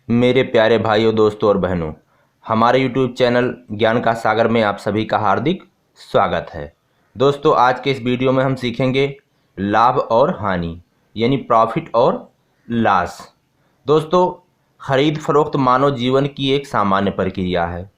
मेरे प्यारे भाइयों, दोस्तों और बहनों, हमारे YouTube चैनल ज्ञान का सागर में आप सभी का हार्दिक स्वागत है। दोस्तों, आज के इस वीडियो में हम सीखेंगे लाभ और हानि, यानी प्रॉफिट और लॉस। दोस्तों, खरीद फरोख्त मानव जीवन की एक सामान्य प्रक्रिया है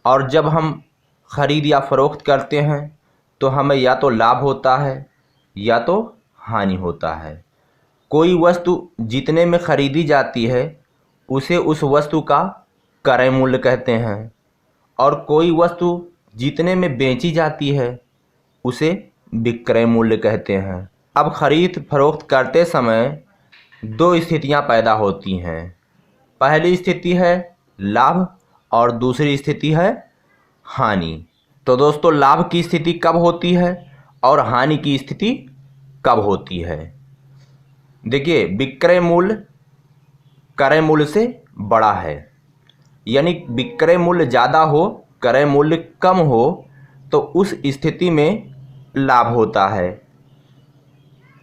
और जब हम खरीद या फरोख्त करते हैं तो हमें या तो लाभ होता है या तो हानि होता है। कोई वस्तु जितने में खरीदी जाती है उसे उस वस्तु का क्रय मूल्य कहते हैं और कोई वस्तु जितने में बेची जाती है उसे विक्रय मूल्य कहते हैं। अब खरीद फरोख्त करते समय दो स्थितियां पैदा होती हैं। पहली स्थिति है लाभ और दूसरी स्थिति है हानि। तो दोस्तों, लाभ की स्थिति कब होती है और हानि की स्थिति कब होती है? देखिए, विक्रय मूल्य क्रय मूल्य से बड़ा है, यानी विक्रय मूल्य ज़्यादा हो क्रय मूल्य कम हो तो उस स्थिति में लाभ होता है,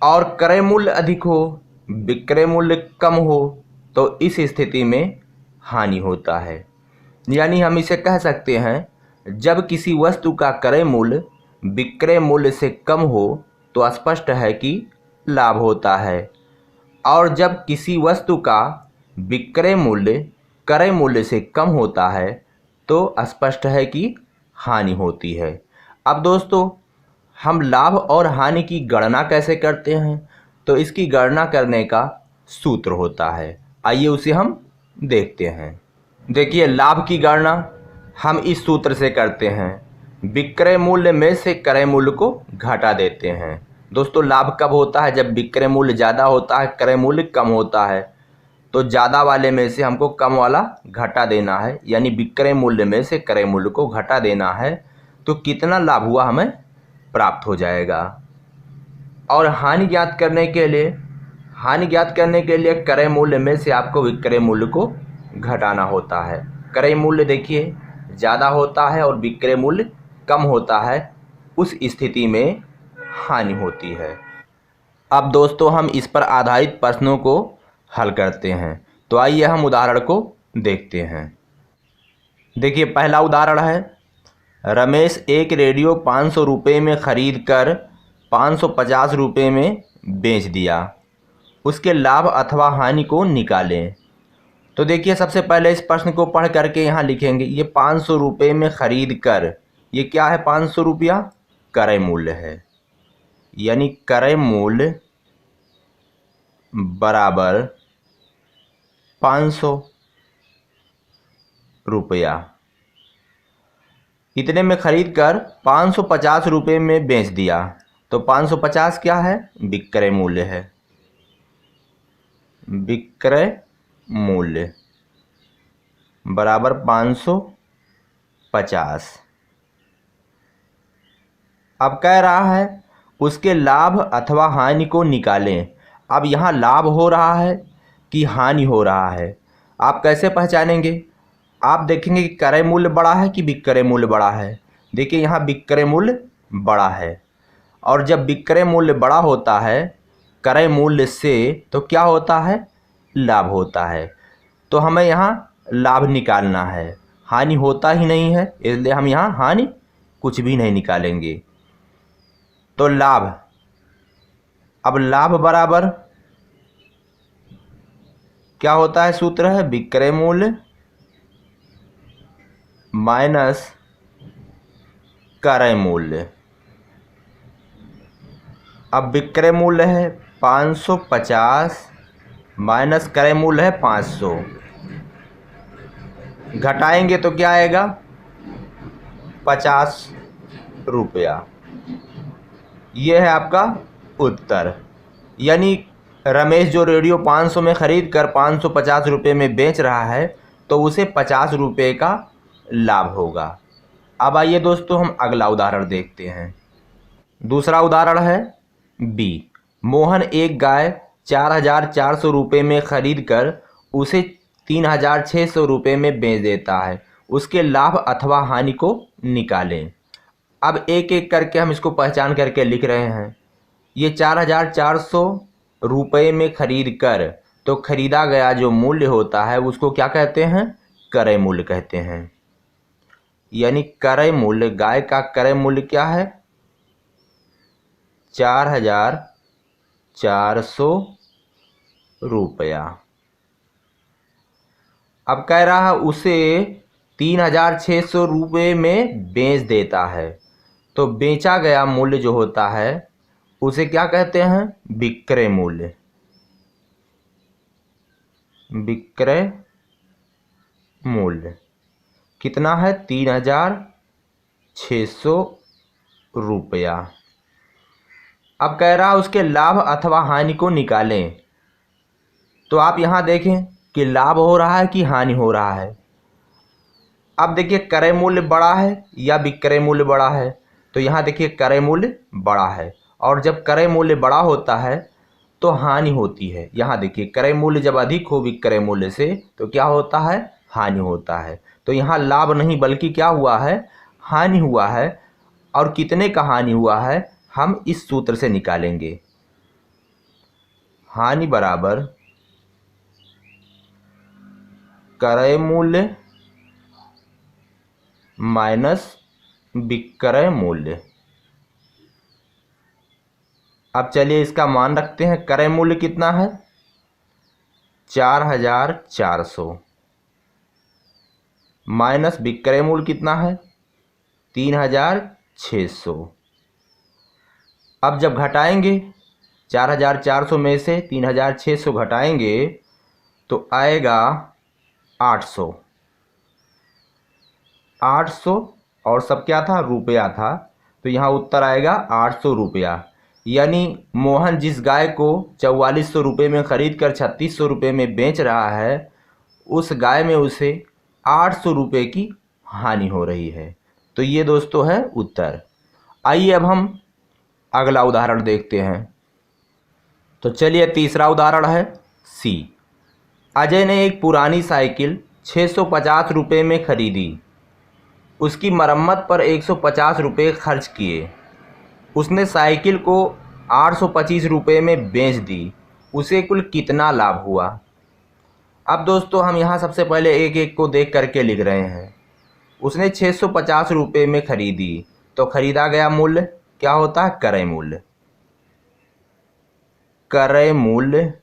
और क्रय मूल्य अधिक हो विक्रय मूल्य कम हो तो इस स्थिति में हानि होता है। यानी हम इसे कह सकते हैं, जब किसी वस्तु का क्रय मूल्य विक्रय मूल्य से कम हो तो स्पष्ट है कि लाभ होता है, और जब किसी वस्तु का विक्रय मूल्य क्रय मूल्य से कम होता है तो स्पष्ट है कि हानि होती है। अब दोस्तों, हम लाभ और हानि की गणना कैसे करते हैं? तो इसकी गणना करने का सूत्र होता है, आइए उसे हम देखते हैं। देखिए, लाभ की गणना हम इस सूत्र से करते हैं, विक्रय मूल्य में से क्रय मूल्य को घटा देते हैं। दोस्तों, लाभ कब होता है? जब विक्रय मूल्य ज़्यादा होता है क्रय मूल्य कम होता है, तो ज़्यादा वाले में से हमको कम वाला घटा देना है, यानी विक्रय मूल्य में से क्रय मूल्य को घटा देना है। तो कितना लाभ हुआ हमें प्राप्त हो जाएगा। और हानि ज्ञात करने के लिए क्रय मूल्य में से आपको विक्रय मूल्य को घटाना होता है। क्रय मूल्य देखिए ज़्यादा होता है और विक्रय मूल्य कम होता है, उस स्थिति में हानि होती है। अब दोस्तों, हम इस पर आधारित प्रश्नों को हल करते हैं। तो आइए हम उदाहरण को देखते हैं। देखिए, पहला उदाहरण है, रमेश एक रेडियो 500 रुपये में खरीद कर 550 रुपये में बेच दिया। उसके लाभ अथवा हानि को निकालें। तो देखिए, सबसे पहले इस प्रश्न को पढ़ करके यहाँ लिखेंगे। ये 500 रुपये में खरीद कर, ये क्या है? 500 रुपया क्रय मूल्य है, यानी क्रय मूल्य बराबर 500 रुपया। इतने में खरीद कर 550 रुपये में बेच दिया, तो 550 क्या है? विक्रय मूल्य है। विक्रय मूल्य बराबर 550। अब कह रहा है उसके लाभ अथवा हानि को निकालें। अब यहाँ लाभ हो रहा है कि हानि हो रहा है, आप कैसे पहचानेंगे? आप देखेंगे कि क्रय मूल्य बड़ा है कि विक्रय मूल्य बड़ा है। देखिए, यहाँ विक्रय मूल्य बड़ा है, और जब विक्रय मूल्य बड़ा होता है क्रय मूल्य से तो क्या होता है? लाभ होता है। तो हमें यहाँ लाभ निकालना है, हानि होता ही नहीं है, इसलिए हम यहाँ हानि कुछ भी नहीं निकालेंगे। तो लाभ, अब लाभ बराबर क्या होता है? सूत्र है विक्रय मूल्य माइनस क्रय मूल्य। अब विक्रय मूल्य है 550 माइनस क्रय मूल्य है 500, घटाएंगे तो क्या आएगा? 50 रुपया। ये है आपका उत्तर। यानी रमेश जो रेडियो 500 में ख़रीद कर 550 रुपये में बेच रहा है तो उसे 50 रुपये का लाभ होगा। अब आइए दोस्तों, हम अगला उदाहरण देखते हैं। दूसरा उदाहरण है बी। मोहन एक गाय 4400 रुपये में ख़रीद कर उसे 3600 रुपये में बेच देता है। उसके लाभ अथवा हानि को निकालें। अब एक एक करके हम इसको पहचान करके लिख रहे हैं। ये 4400 रुपये में ख़रीद कर तो खरीदा गया जो मूल्य होता है उसको क्या कहते हैं? क्रय मूल्य कहते हैं। यानी क्रय मूल्य, गाय का क्रय मूल्य क्या है? 4,400 रुपया। अब कह रहा है उसे 3,600 रुपये में बेच देता है। तो बेचा गया मूल्य जो होता है उसे क्या कहते हैं? विक्रय मूल्य। विक्रय मूल्य कितना है? 3,600 रुपया। अब कह रहा है उसके लाभ अथवा हानि को निकालें। तो आप यहाँ देखें कि लाभ हो रहा है कि हानि हो रहा है। अब देखिए क्रय मूल्य बड़ा है या विक्रय मूल्य बड़ा है? तो यहाँ देखिए क्रय मूल्य बड़ा है, और जब क्रय मूल्य बड़ा होता है तो हानि होती है। यहाँ देखिए क्रय मूल्य जब अधिक हो विक्रय मूल्य से तो क्या होता है? हानि होता है। तो यहाँ लाभ नहीं बल्कि क्या हुआ है? हानि हुआ है। और कितने का हानि हुआ है हम इस सूत्र से निकालेंगे। हानि बराबर क्रय मूल्य माइनस विक्रय मूल्य। अब चलिए इसका मान रखते हैं। क्रय मूल्य कितना है? 4,400 माइनस विक्रय मूल्य कितना है? 3,600। अब जब घटाएंगे 4,400 में से 3,600 घटाएंगे तो आएगा 800। 800 और सब क्या था? रुपया था। तो यहाँ उत्तर आएगा 800 रुपया। यानी मोहन जिस गाय को 4,400 रुपये में खरीद कर 3,600 रुपये में बेच रहा है, उस गाय में उसे 800 रुपये की हानि हो रही है। तो ये दोस्तों है उत्तर। आइए अब हम अगला उदाहरण देखते हैं। तो चलिए तीसरा उदाहरण है सी। अजय ने एक पुरानी साइकिल 650 रुपये में खरीदी। उसकी मरम्मत पर 150 रुपये खर्च किए। उसने साइकिल को 825 रुपये में बेच दी। उसे कुल कितना लाभ हुआ? अब दोस्तों हम यहाँ सबसे पहले एक एक को देख करके लिख रहे हैं। उसने 650 रुपये में खरीदी, तो खरीदा गया मूल्य क्या होता है? क्रय मूल्य। क्रय मूल्य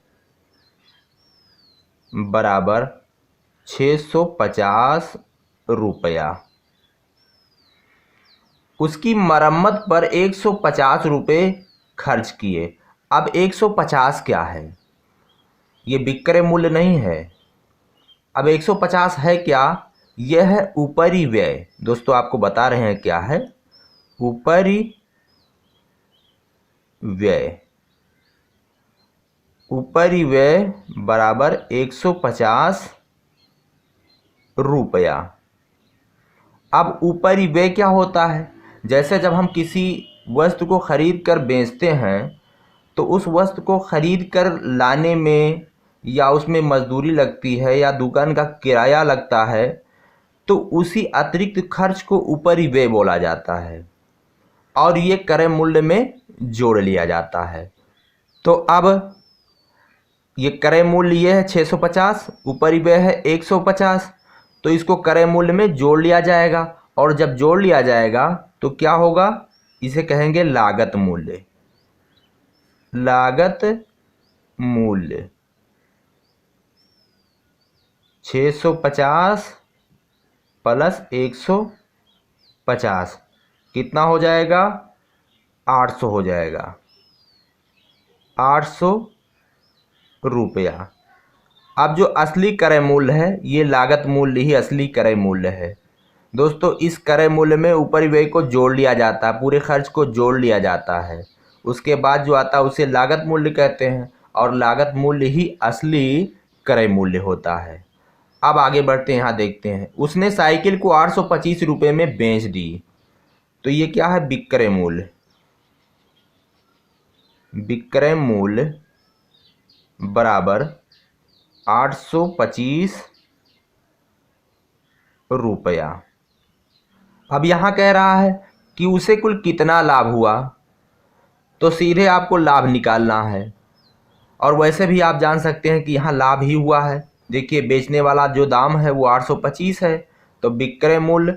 बराबर 650 रुपया। उसकी मरम्मत पर 150 रुपये खर्च किए। अब 150 क्या है? ये विक्रय मूल्य नहीं है। अब 150 है क्या? यह है ऊपरी व्यय। दोस्तों आपको बता रहे हैं क्या है? ऊपरी व्यय। ऊपरी व्यय बराबर 150 रुपया। अब ऊपरी व्यय क्या होता है? जैसे जब हम किसी वस्तु को खरीद कर बेचते हैं तो उस वस्तु को खरीद कर लाने में या उसमें मजदूरी लगती है या दुकान का किराया लगता है, तो उसी अतिरिक्त खर्च को ऊपरी व्यय बोला जाता है और ये क्रय मूल्य में जोड़ लिया जाता है। तो अब ये क्रय मूल्य ये है 650, ऊपरी व्यय है 150, तो इसको क्रय मूल्य में जोड़ लिया जाएगा। और जब जोड़ लिया जाएगा तो क्या होगा? इसे कहेंगे लागत मूल्य। लागत मूल्य 650 प्लस 150 कितना हो जाएगा? 800 हो जाएगा। 800 रुपया। अब जो असली क्रय मूल्य है ये लागत मूल्य ही असली क्रय मूल्य है। दोस्तों इस क्रय मूल्य में ऊपरी व्यय को जोड़ लिया जाता है, पूरे खर्च को जोड़ लिया जाता है। उसके बाद जो आता है उसे लागत मूल्य कहते हैं और लागत मूल्य ही असली क्रय मूल्य होता है। अब आगे बढ़ते हैं, यहाँ देखते हैं। उसने साइकिल को 825 रुपये में बेच दी, तो ये क्या है? विक्रय मूल्य। विक्रय मूल्य बराबर 825 रुपया। अब यहाँ कह रहा है कि उसे कुल कितना लाभ हुआ, तो सीधे आपको लाभ निकालना है। और वैसे भी आप जान सकते हैं कि यहाँ लाभ ही हुआ है। देखिए बेचने वाला जो दाम है वो 825 है, तो विक्रय मूल्य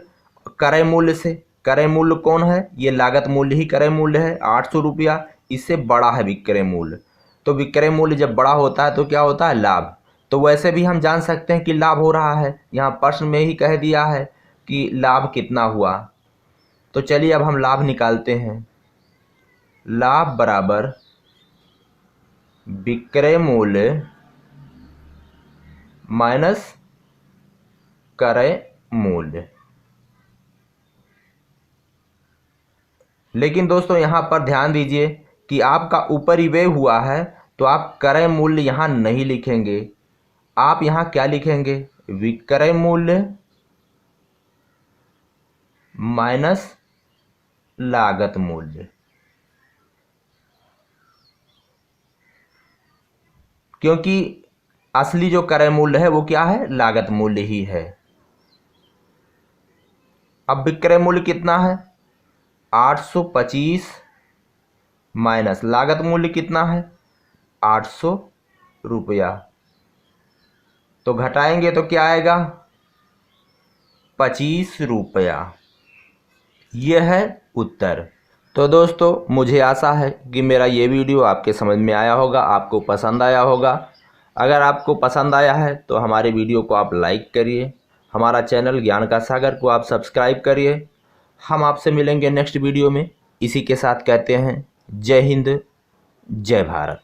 क्रय मूल्य से, क्रय मूल्य कौन है, ये लागत मूल्य ही क्रय मूल्य है 800 रुपया, इससे बड़ा है विक्रय मूल्य। तो विक्रय मूल्य जब बड़ा होता है तो क्या होता है, लाभ। तो वैसे भी हम जान सकते हैं कि लाभ हो रहा है, यहाँ प्रश्न में ही कह दिया है कि लाभ कितना हुआ। तो चलिए अब हम लाभ निकालते हैं। लाभ बराबर विक्रय मूल्य माइनस क्रय मूल्य। लेकिन दोस्तों यहाँ पर ध्यान दीजिए कि आपका ऊपरी व्यय हुआ है, तो आप क्रय मूल्य यहाँ नहीं लिखेंगे, आप यहाँ क्या लिखेंगे, विक्रय मूल्य माइनस लागत मूल्य। क्योंकि असली जो क्रय मूल्य है वो क्या है, लागत मूल्य ही है। अब विक्रय मूल्य कितना है, 825 माइनस लागत मूल्य कितना है, 800 रुपया। तो घटाएंगे तो क्या आएगा, 25 रुपया। यह है उत्तर। तो दोस्तों मुझे आशा है कि मेरा ये वीडियो आपके समझ में आया होगा, आपको पसंद आया होगा। अगर आपको पसंद आया है तो हमारे वीडियो को आप लाइक करिए, हमारा चैनल ज्ञान का सागर को आप सब्सक्राइब करिए। हम आपसे मिलेंगे नेक्स्ट वीडियो में। इसी के साथ कहते हैं जय हिंद, जय भारत।